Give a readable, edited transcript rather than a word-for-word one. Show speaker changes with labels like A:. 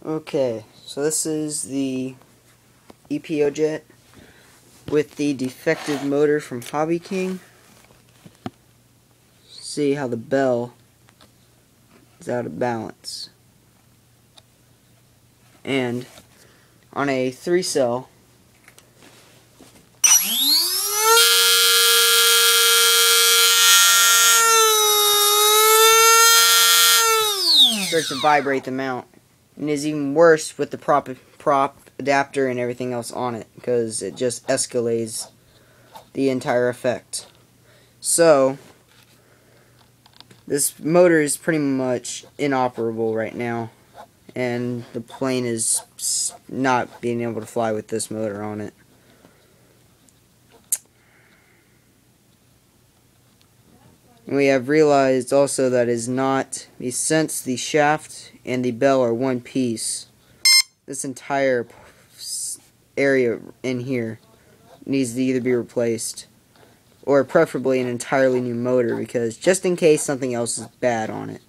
A: Okay, so this is the EPO jet with the defective motor from Hobbyking. See how the bell is out of balance. And on a 3-cell, starts to vibrate the mount. And is even worse with the prop adapter and everything else on it, because it just escalates the entire effect. So this motor is pretty much inoperable right now, and the plane is not being able to fly with this motor on it. And we have realized also that is not, since the shaft and the bell are one piece, this entire area in here needs to either be replaced or preferably an entirely new motor, because just in case something else is bad on it.